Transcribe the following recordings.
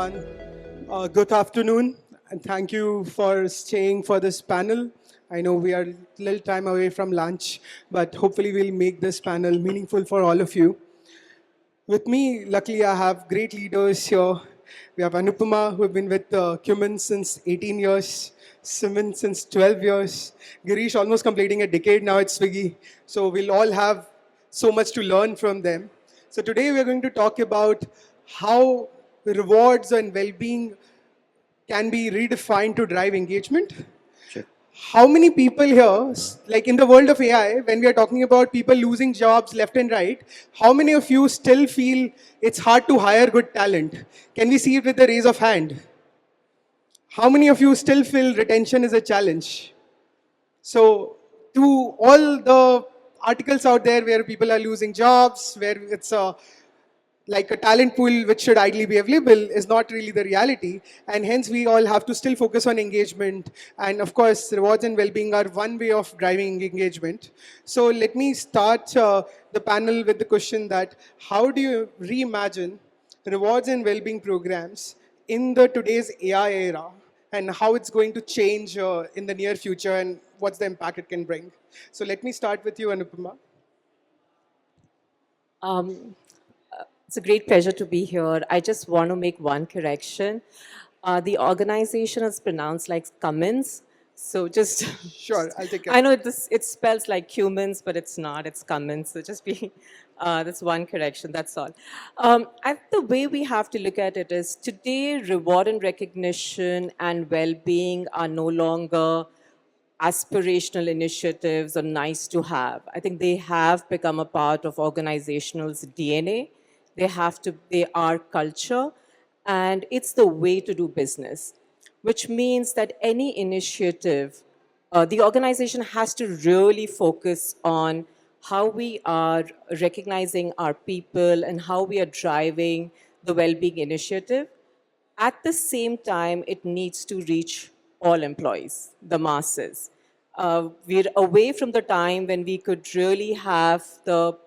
everyone. Good afternoon, and thank you for staying for this panel. I know we are a little time away from lunch, but hopefully we'll make this panel meaningful for all of you. With me, luckily, I have great leaders here. We have Anupama, who have been with Cumin since 18 years, Simon since 12 years, Girish almost completing a decade now at Swiggy. So we'll all have so much to learn from them. So today we're going to talk about how rewards and well-being can be redefined to drive engagement. Sure. How many people here, like in the world of AI, when we are talking about people losing jobs left and right, how many of you still feel it's hard to hire good talent? Can we see it with the raise of hand? How many of you still feel retention is a challenge? So, to all the articles out there where people are losing jobs, where it's like a talent pool which should ideally be available is not really the reality, and hence we all have to still focus on engagement. And of course, rewards and well-being are one way of driving engagement. So let me start the panel with the question that how do you reimagine rewards and well-being programs in the today's AI era, and how it's going to change in the near future, and what's the impact it can bring? So let me start with you, Anupama. Um, it's a great pleasure to be here. I just want to make one correction. The organization is pronounced like Cummins. So just, Sure, I'll take it. I know it spells like humans, but it's not. It's Cummins. So just be, that's one correction. That's all. The way we have to look at it is today, reward and recognition and well-being are no longer aspirational initiatives or nice to have. I think they have become a part of organizational's DNA. They are culture, and it's the way to do business, which means that any initiative, the organization has to really focus on how we are recognizing our people and how we are driving the well-being initiative. At the same time, it needs to reach all employees, the masses. We're away from the time when we could really have the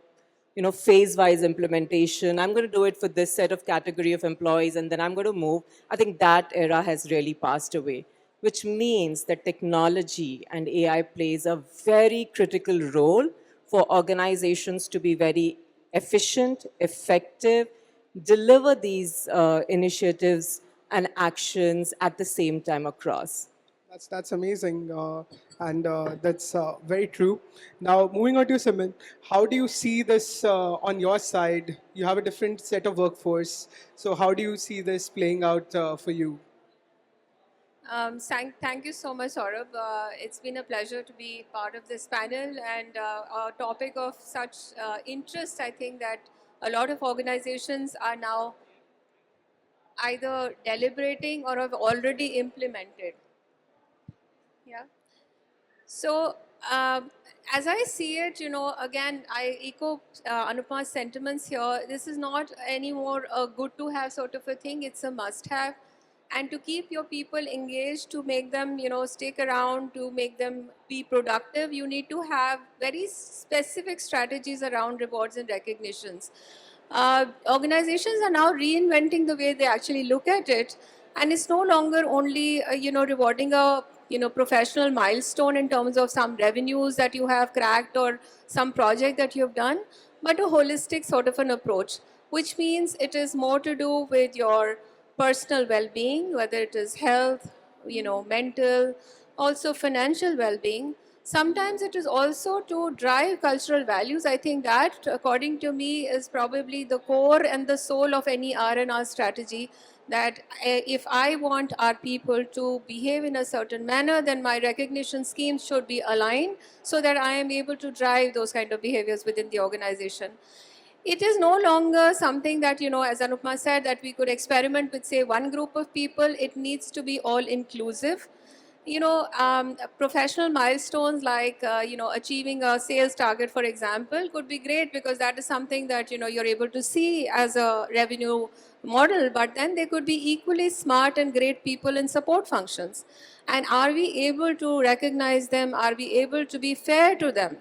phase-wise implementation. I'm going to do it for this set of category of employees, and then I'm going to move. I think that era has really passed away, which means that technology and AI plays a very critical role for organizations to be very efficient, effective, deliver these initiatives and actions at the same time across. That's amazing, and that's very true. Now, moving on to Simon, how do you see this on your side? You have a different set of workforce, so how do you see this playing out for you? Thank you so much, Saurabh. It's been a pleasure to be part of this panel and a topic of such interest. I think that a lot of organizations are now either deliberating or have already implemented. Yeah. So, as I see it, again, I echo Anupama's sentiments here. This is not anymore a good to have sort of a thing, it's a must have. And to keep your people engaged, to make them, stick around, to make them be productive, you need to have very specific strategies around rewards and recognitions. Organizations are now reinventing the way they actually look at it, and it's no longer only rewarding a professional milestone in terms of some revenues that you have cracked or some project that you have done, but a holistic sort of an approach, which means it is more to do with your personal well-being, whether it is health, mental, also financial well-being. Sometimes it is also to drive cultural values. I think that, according to me, is probably the core and the soul of any R&R strategy, that if I want our people to behave in a certain manner, then my recognition schemes should be aligned so that I am able to drive those kind of behaviors within the organization. It is no longer something that, as Anupama said, that we could experiment with, say, one group of people. It needs to be all inclusive. Professional milestones like, achieving a sales target, for example, could be great because that is something that, you're able to see as a revenue model, but then they could be equally smart and great people in support functions. And are we able to recognize them? Are we able to be fair to them?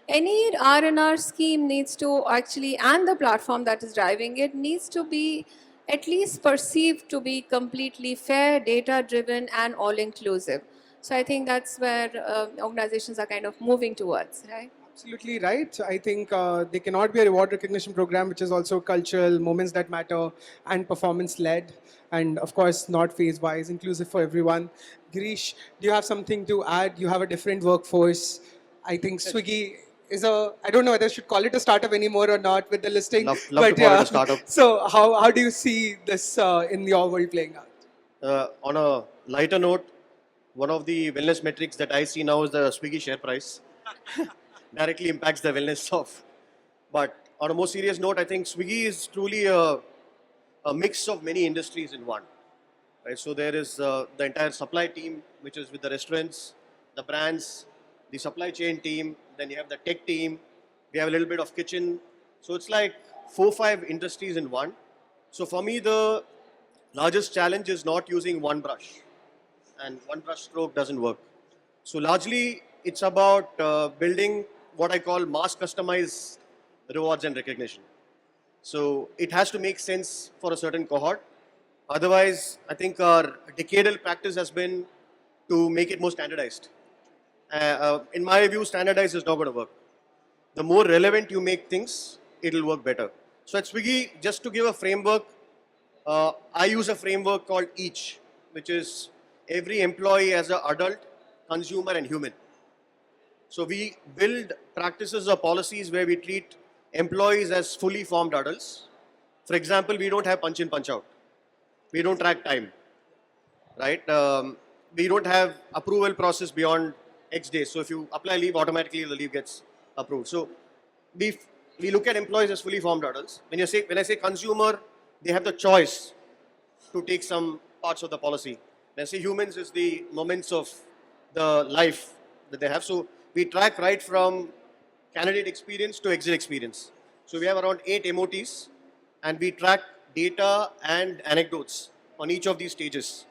Any R&R scheme needs to actually, and the platform that is driving it needs to be at least perceived to be completely fair, data-driven, and all-inclusive. So I think that's where organizations are kind of moving towards, right? Absolutely right. So I think there cannot be a reward recognition program which is also cultural, moments that matter, and performance led, and of course, not phase wise, inclusive for everyone. Girish, do you have something to add? You have a different workforce. I think Swiggy is a, I don't know whether I should call it a startup anymore or not with the listing, Love to but call it yeah. a startup. So, how do you see this in your world playing out? On a lighter note, one of the wellness metrics that I see now is the Swiggy share price. Directly impacts the wellness of. But on a more serious note, I think Swiggy is truly a mix of many industries in one. Right? So there is the entire supply team, which is with the restaurants, the brands, the supply chain team, then you have the tech team, we have a little bit of kitchen. So it's like 4-5 industries in one. So for me, the largest challenge is not using one brush, and one brush stroke doesn't work. So largely, it's about building what I call mass customized rewards and recognition. So it has to make sense for a certain cohort. Otherwise, I think our decadal practice has been to make it more standardized. In my view, standardized is not going to work. The more relevant you make things, it'll work better. So at Swiggy, just to give a framework, I use a framework called EACH, which is every employee as an adult, consumer, and human. So we build practices or policies where we treat employees as fully formed adults. For example, we don't have punch in, punch out. We don't track time, right? We don't have approval process beyond X days. So if you apply leave, automatically the leave gets approved. So we look at employees as fully formed adults. When I say consumer, they have the choice to take some parts of the policy. When I say humans, is the moments of the life that they have. So we track right from candidate experience to exit experience. So we have around 8 MOTs, and we track data and anecdotes on each of these stages.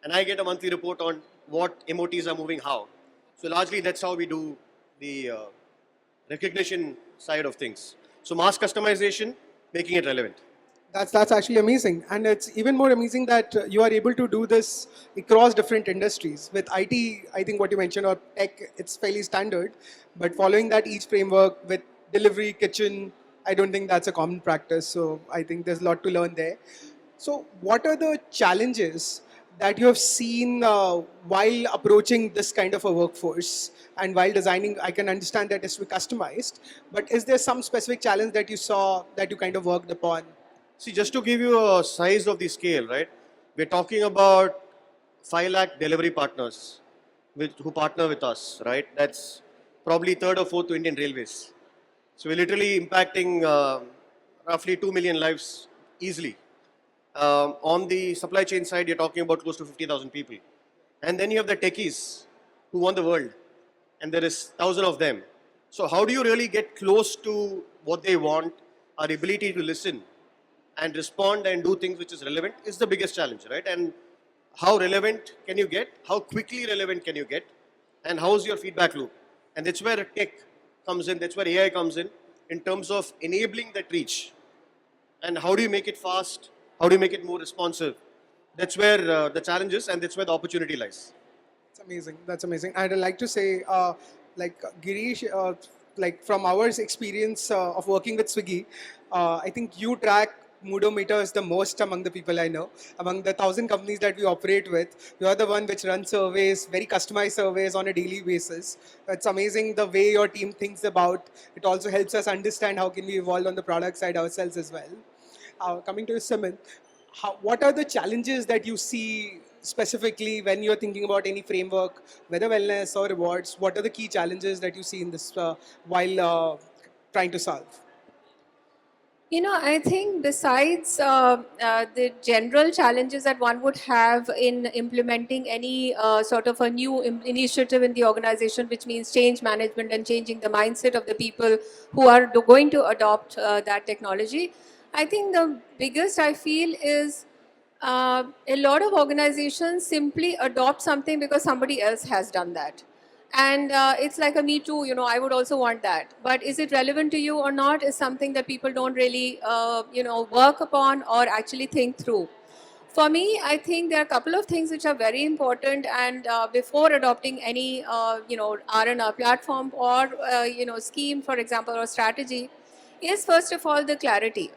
And I get a monthly report on what MOTs are moving how. So largely that's how we do the recognition side of things. So mass customization, making it relevant. That's actually amazing, and it's even more amazing that you are able to do this across different industries. With IT, I think what you mentioned, or tech, it's fairly standard, but following that each framework with delivery, kitchen, I don't think that's a common practice. So I think there's a lot to learn there. So what are the challenges that you have seen while approaching this kind of a workforce and while designing? I can understand that it's to be customized, but is there some specific challenge that you saw that you kind of worked upon? See, just to give you a size of the scale, right? We're talking about 5 lakh delivery partners who partner with us, right? That's probably third or fourth to Indian Railways. So we're literally impacting roughly 2 million lives easily. On the supply chain side, you're talking about close to 50,000 people. And then you have the techies who want the world, and there is 1,000 of them. So how do you really get close to what they want? Our ability to listen and respond and do things which is relevant is the biggest challenge, right? And how relevant can you get? How quickly relevant can you get? And how's your feedback loop? And that's where tech comes in, that's where AI comes in terms of enabling that reach. And how do you make it fast? How do you make it more responsive? That's where the challenge is, and that's where the opportunity lies. That's amazing. That's amazing. I'd like to say, like Girish, like from our experience of working with Swiggy, I think you track Moodometers the most among the people I know. Among the 1,000 companies that we operate with, you are the one which runs surveys, very customized surveys on a daily basis. It's amazing the way your team thinks about. It also helps us understand how can we evolve on the product side ourselves as well. Coming to Simon, what are the challenges that you see specifically when you're thinking about any framework, whether wellness or rewards? What are the key challenges that you see in this while trying to solve? You know, I think besides the general challenges that one would have in implementing any sort of a new initiative in the organization, which means change management and changing the mindset of the people who are going to adopt that technology, I think the biggest I feel is a lot of organizations simply adopt something because somebody else has done that. And it's like a me too, you know, I would also want that. But is it relevant to you or not is something that people don't really, work upon or actually think through. For me, I think there are a couple of things which are very important, and before adopting any, R&R platform or, scheme, for example, or strategy, is first of all the clarity.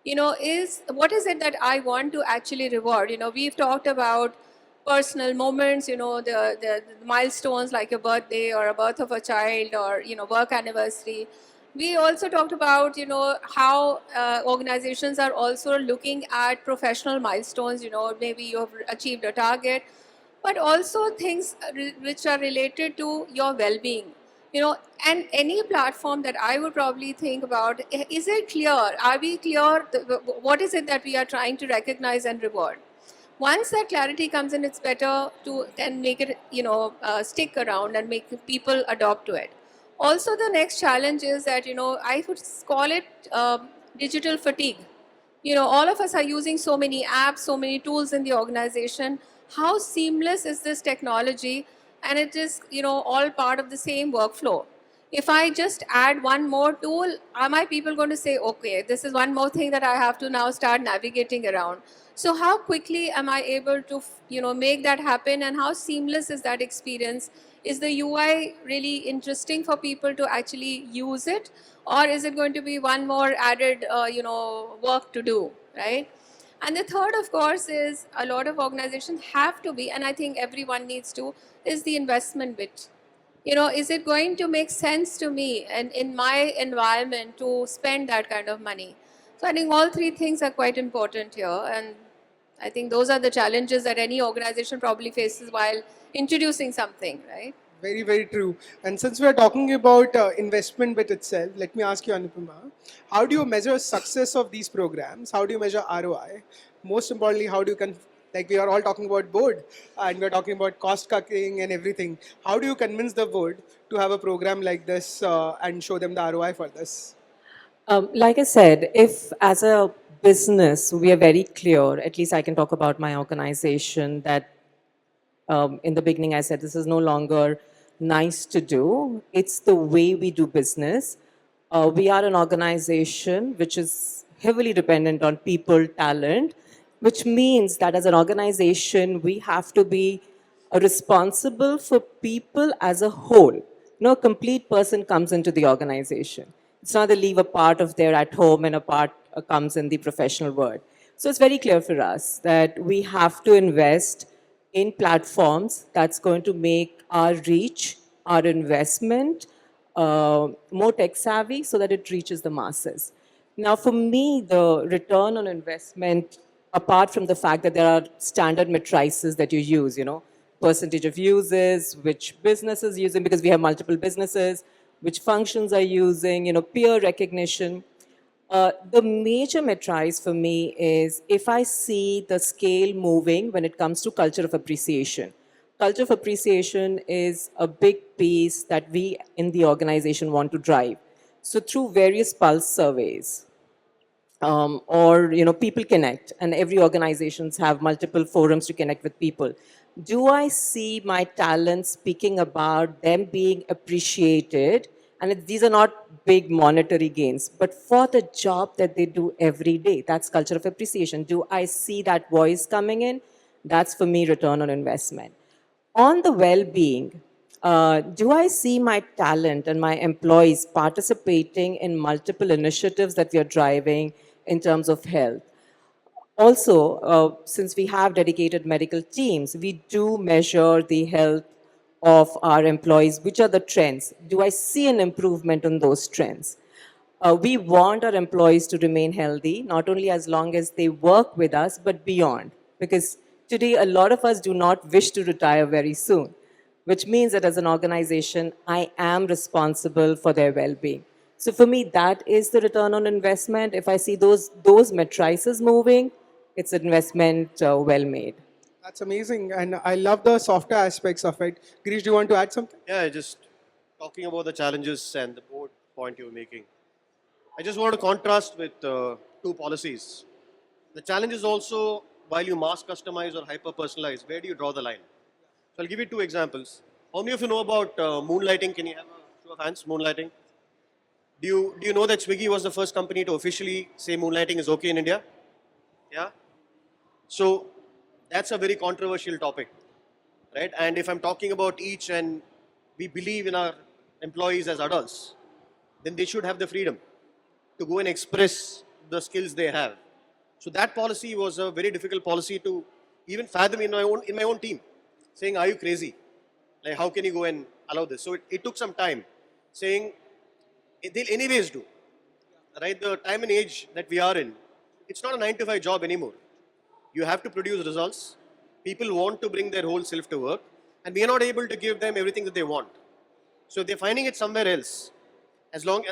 Is what is it that I want to actually reward? We've talked about personal moments, the milestones like a birthday or a birth of a child or, work anniversary. We also talked about, how organizations are also looking at professional milestones, maybe you've achieved a target, but also things which are related to your well-being. And any platform that I would probably think about, is it clear? Are we clear? What is it that we are trying to recognize and reward? Once that clarity comes in, it's better to then make it, stick around and make people adopt to it. Also, the next challenge is that, I would call it digital fatigue. All of us are using so many apps, so many tools in the organization. How seamless is this technology? And it is, all part of the same workflow. If I just add one more tool, are my people going to say, okay, this is one more thing that I have to now start navigating around? So how quickly am I able to, make that happen, and how seamless is that experience? Is the UI really interesting for people to actually use it, or is it going to be one more added, work to do, right? And the third, of course, is a lot of organizations have to be, and I think everyone needs to, is the investment bit. Is it going to make sense to me and in my environment to spend that kind of money? So I think all three things are quite important here, and I think those are the challenges that any organization probably faces while introducing something, right? Very, very true. And since we're talking about investment bit itself, let me ask you, Anupama, how do you measure success of these programs? How do you measure ROI? Most importantly, how do you like we are all talking about board and we're talking about cost cutting and everything. How do you convince the board to have a program like this and show them the ROI for this? Like I said, if as a business we are very clear, at least I can talk about my organization, that in the beginning I said this is no longer nice to do, it's the way we do business. We are an organization which is heavily dependent on people, talent, which means that as an organization we have to be responsible for people as a whole. No complete person comes into the organization. It's not they leave a part of their at home and a part comes in the professional world. So it's very clear for us that we have to invest in platforms that's going to make our reach, our investment more tech savvy so that it reaches the masses. Now, for me, the return on investment, apart from the fact that there are standard matrices that you use, percentage of users, which businesses using, because we have multiple businesses, which functions are using, peer recognition. The major matrice for me is if I see the scale moving when it comes to culture of appreciation. Culture of appreciation is a big piece that we in the organization want to drive. So through various pulse surveys, or people connect, and every organizations have multiple forums to connect with people. Do I see my talent speaking about them being appreciated? And these are not big monetary gains, but for the job that they do every day, that's culture of appreciation. Do I see that voice coming in? That's for me return on investment. On the well-being, do I see my talent and my employees participating in multiple initiatives that we are driving in terms of health? Also, since we have dedicated medical teams, we do measure the health of our employees. Which are the trends? Do I see an improvement on those trends? We want our employees to remain healthy, not only as long as they work with us, but beyond. Because today, a lot of us do not wish to retire very soon, which means that as an organization, I am responsible for their well-being. So for me, that is the return on investment. If I see those matrices moving, it's an investment well made. That's amazing. And I love the softer aspects of it. Girish, do you want to add something? Yeah, just talking about the challenges and the board point you were making. I just want to contrast with two policies. The challenge is also while you mass customize or hyper personalize, where do you draw the line? So I'll give you two examples. How many of you know about moonlighting? Can you have a show of hands? Moonlighting. Do you know that Swiggy was the first company to officially say moonlighting is okay in India? Yeah. So that's a very controversial topic, right? And if I'm talking about each and we believe in our employees as adults, then they should have the freedom to go and express the skills they have. So that policy was a very difficult policy to even fathom in my own team, saying, "Are you crazy? Like, how can you go and allow this?" So it took some time, saying they'll anyways do, right? The time and age that we are in, it's not a 9 to 5 job anymore. You have to produce results. People want to bring their whole self to work, and we are not able to give them everything that they want. So if they're finding it somewhere else, as long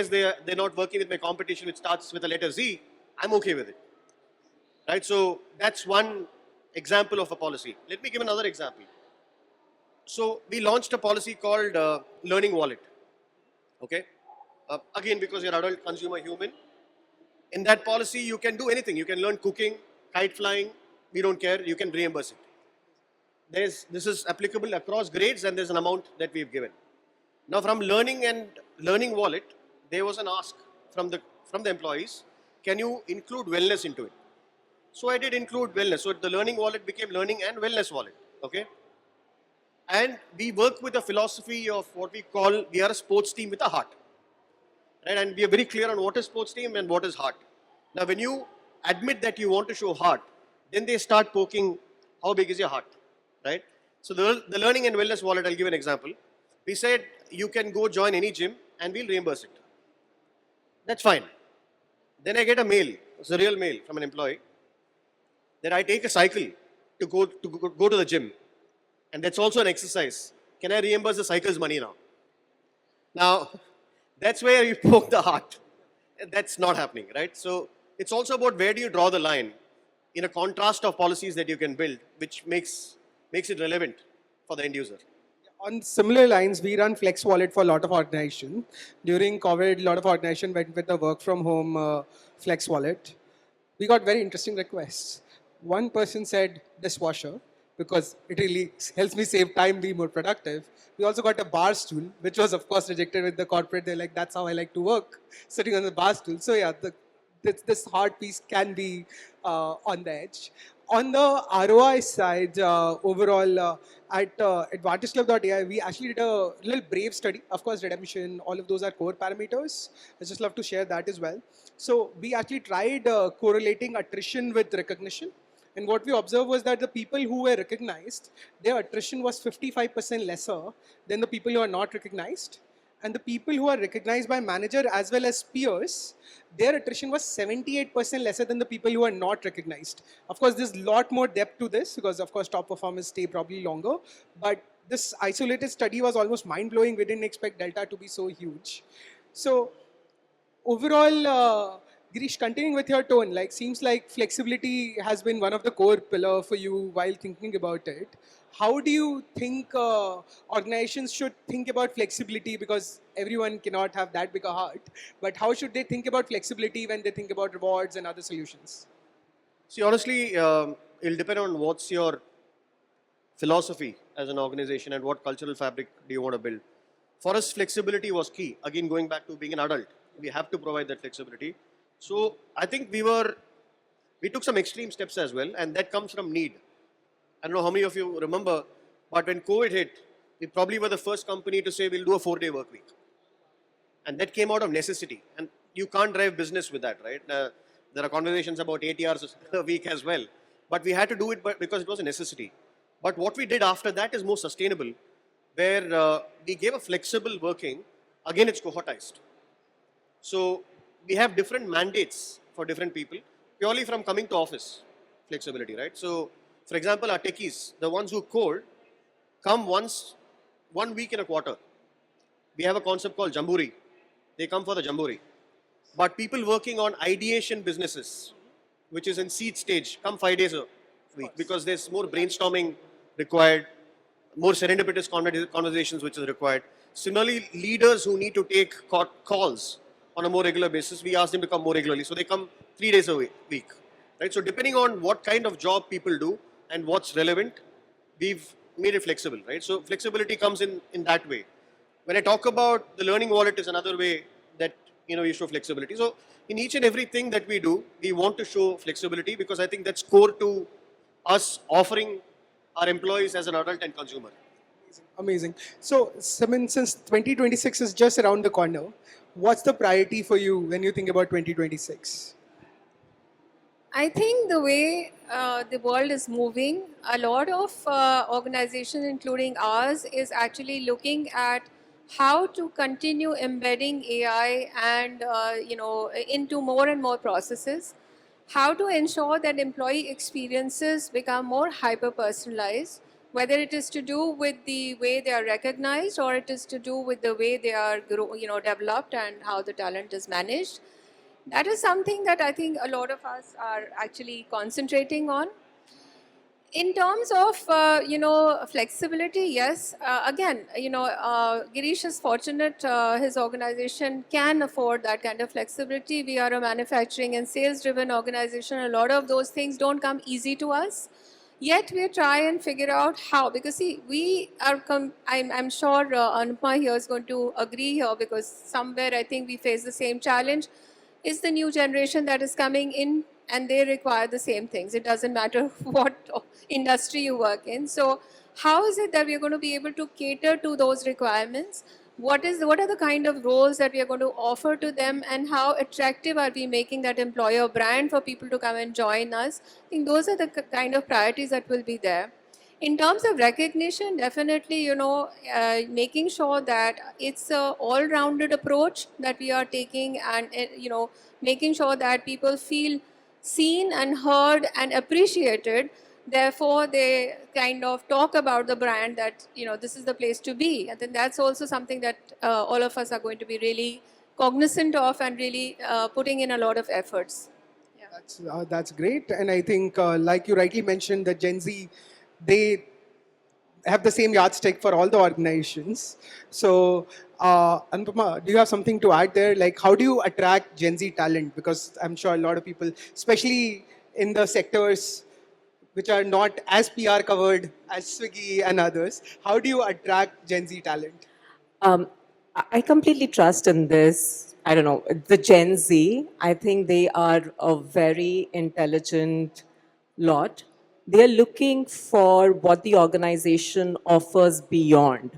as they're not working with my competition, which starts with a letter Z, I'm okay with it, right? So that's one example of a policy. Let me give another example. So we launched a policy called Learning Wallet. Okay, again, because you're adult consumer human, in that policy you can do anything. You can learn cooking, kite flying. We don't care. You can reimburse it. This is applicable across grades, and there's an amount that we've given. Now, from Learning Wallet, there was an ask from the employees, can you include wellness into it? So I did include wellness. So the Learning Wallet became Learning and Wellness Wallet. Okay, and we work with a philosophy of what we are a sports team with a heart, right? And we are very clear on what is sports team and what is heart. Now, when you admit that you want to show heart, then they start poking how big is your heart, right? So the Learning and Wellness Wallet, I'll give an example. We said you can go join any gym and we'll reimburse it. That's fine. Then I get a mail, it's a real mail from an employee, that I take a cycle to go to the gym, and that's also an exercise. Can I reimburse the cycle's money now? Now, that's where you poke the heart. That's not happening, right? So it's also about where do you draw the line in a contrast of policies that you can build, which makes it relevant for the end user. On similar lines, we run Flex Wallet for a lot of organization. During COVID, a lot of organization went with the work from home Flex Wallet. We got very interesting requests. One person said dishwasher because it really helps me save time, be more productive. We also got a bar stool, which was of course rejected with the corporate. They're like, that's how I like to work, sitting on the bar stool. So yeah, this hard piece can be on the edge. On the ROI side, overall, at AdvantageClub.ai, we actually did a little brave study. Of course, redemption, all of those are core parameters. I just love to share that as well. So we actually tried correlating attrition with recognition. And what we observed was that the people who were recognized, their attrition was 55% lesser than the people who are not recognized. And the people who are recognized by manager as well as peers, their attrition was 78% lesser than the people who are not recognized. Of course, there's a lot more depth to this because, of course, top performers stay probably longer. But this isolated study was almost mind-blowing. We didn't expect delta to be so huge. So overall, Girish, continuing with your tone, like seems like flexibility has been one of the core pillar for you while thinking about it. How do you think organizations should think about flexibility? Because everyone cannot have that big a heart. But how should they think about flexibility when they think about rewards and other solutions? See, honestly, it'll depend on what's your philosophy as an organization and what cultural fabric do you want to build. For us, flexibility was key. Again, going back to being an adult, we have to provide that flexibility. So I think we took some extreme steps as well, and that comes from need. I don't know how many of you remember, but when COVID hit, we probably were the first company to say we'll do a 4-day work week. And that came out of necessity. And you can't drive business with that, right? There are conversations about 80 hours a week as well. But we had to do it because it was a necessity. But what we did after that is more sustainable, where we gave a flexible working. Again, it's cohortized. So we have different mandates for different people, purely from coming to office flexibility, right? So, for example, our techies, the ones who code, come 1 week in a quarter. We have a concept called Jamburi. They come for the Jamburi. But people working on ideation businesses, which is in seed stage, come 5 days a week because there's more brainstorming required, more serendipitous conversations which is required. Similarly, leaders who need to take calls on a more regular basis, we ask them to come more regularly. So they come 3 days a week, right? So depending on what kind of job people do and what's relevant, we've made it flexible, right? So flexibility comes in that way. When I talk about the learning wallet is another way that we show flexibility. So in each and everything that we do, we want to show flexibility because I think that's core to us offering our employees as an adult and consumer. Amazing. So, Simon, since 2026 is just around the corner, what's the priority for you when you think about 2026? I think the way the world is moving, a lot of organizations, including ours, is actually looking at how to continue embedding AI and into more and more processes. How to ensure that employee experiences become more hyper personalized, whether it is to do with the way they are recognized or it is to do with the way they are developed and how the talent is managed. That is something that I think a lot of us are actually concentrating on. In terms of flexibility, yes. Again, Girish is fortunate. His organization can afford that kind of flexibility. We are a manufacturing and sales-driven organization. A lot of those things don't come easy to us. Yet we try and figure out how, because see, we are. I'm sure Anupama here is going to agree here, because somewhere I think we face the same challenge. Is the new generation that is coming in, and they require the same things. It doesn't matter what industry you work in. So how is it that we are going to be able to cater to those requirements? What are the kind of roles that we are going to offer to them, and how attractive are we making that employer brand for people to come and join us? I think those are the kind of priorities that will be there. In terms of recognition, definitely, making sure that it's a all-rounded approach that we are taking, and making sure that people feel seen and heard and appreciated. Therefore, they kind of talk about the brand that this is the place to be. And then that's also something that all of us are going to be really cognizant of and really putting in a lot of efforts. That's great. And I think, like you rightly mentioned, that Gen Z, they have the same yardstick for all the organizations. So, Anupama, do you have something to add there? Like, how do you attract Gen Z talent? Because I'm sure a lot of people, especially in the sectors which are not as PR covered as Swiggy and others, how do you attract Gen Z talent? I completely trust in this. I don't know, the Gen Z. I think they are a very intelligent lot. They are looking for what the organization offers beyond.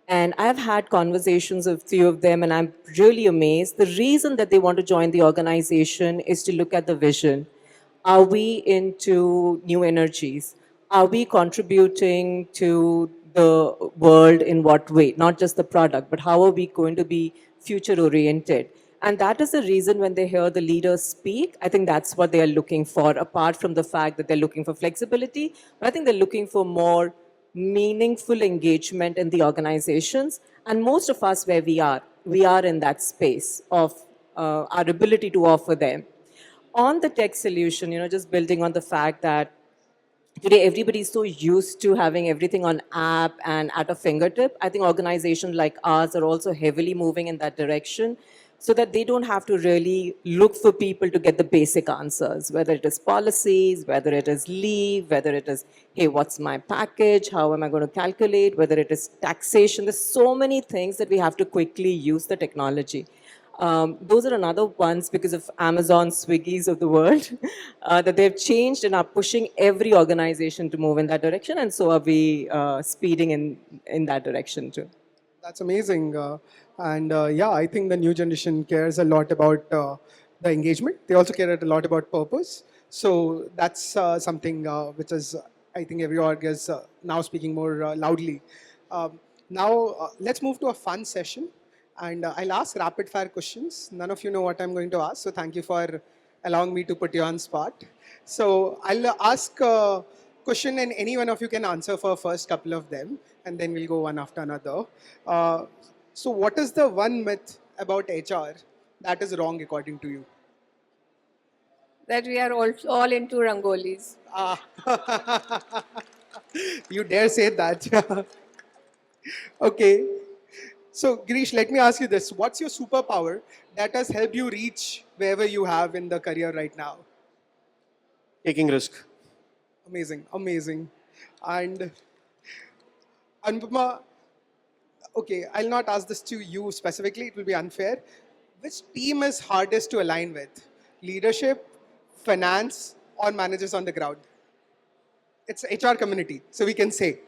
And I've had conversations with few of them, and I'm really amazed. The reason that they want to join the organization is to look at the vision. Are we into new energies? Are we contributing to the world in what way? Not just the product, but how are we going to be future oriented? And that is the reason when they hear the leaders speak, I think that's what they are looking for, apart from the fact that they're looking for flexibility. But I think they're looking for more meaningful engagement in the organizations. And most of us, where we are in that space of our ability to offer them. On the tech solution, just building on the fact that today everybody is so used to having everything on app and at a fingertip. I think organizations like ours are also heavily moving in that direction, so that they don't have to really look for people to get the basic answers, whether it is policies, whether it is leave, whether it is, hey, what's my package, how am I going to calculate, whether it is taxation. There's so many things that we have to quickly use the technology. Those are another ones because of Amazon, Swiggy's of the world, that they've changed and are pushing every organization to move in that direction. And so are we speeding in that direction too. That's amazing. Yeah, I think the new generation cares a lot about the engagement. They also care a lot about purpose. So that's something which is, I think every org is now speaking more loudly. Now, let's move to a fun session. And I'll ask rapid fire questions. None of you know what I'm going to ask, so thank you for allowing me to put you on spot. So I'll ask a question and any one of you can answer for first couple of them, and then we'll go one after another. So what is the one myth about HR that is wrong according to you? That we are all into rangolis. You dare say that. Okay. So, Girish, let me ask you this. What's your superpower that has helped you reach wherever you have in the career right now? Taking risk. Amazing, amazing. And Anupama, okay, I'll not ask this to you specifically, it will be unfair. Which team is hardest to align with? Leadership, finance, or managers on the ground? It's HR community, so we can say.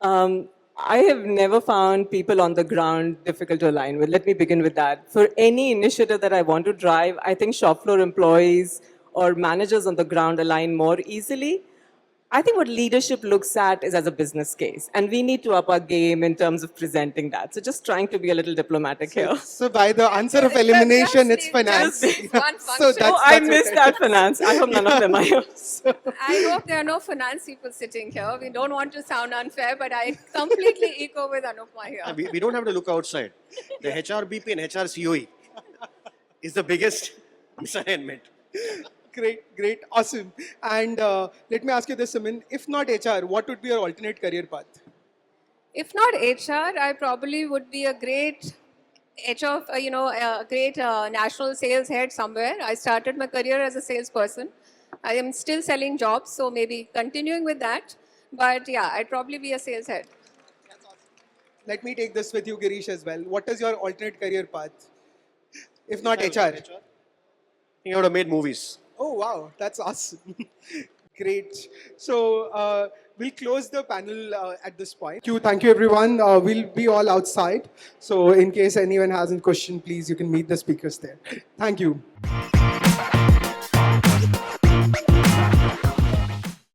I have never found people on the ground difficult to align with. Let me begin with that. For any initiative that I want to drive, I think shop floor employees or managers on the ground align more easily. I think what leadership looks at is as a business case, and we need to up our game in terms of presenting that. So just trying to be a little diplomatic here. So by the answer of elimination, it's finance. Just one So function. that's, Oh, I that's missed okay. that finance. I hope none of them are here. I hope there are no finance people sitting here. We don't want to sound unfair, but I completely echo with Anupma here. We don't have to look outside. The HRBP and HRCOE is the biggest misalignment. Great, awesome. And let me ask you this, Simin. If not HR, what would be your alternate career path? If not HR, I probably would be a great HR, a great national sales head somewhere. I started my career as a salesperson. I am still selling jobs, so maybe continuing with that. But yeah, I'd probably be a sales head. Let me take this with you, Girish, as well. What is your alternate career path? If not HR. You would have made movies. Oh, wow, that's awesome. Great. So we'll close the panel at this point. Thank you, everyone. We'll be all outside. So in case anyone has a question, please, you can meet the speakers there. Thank you.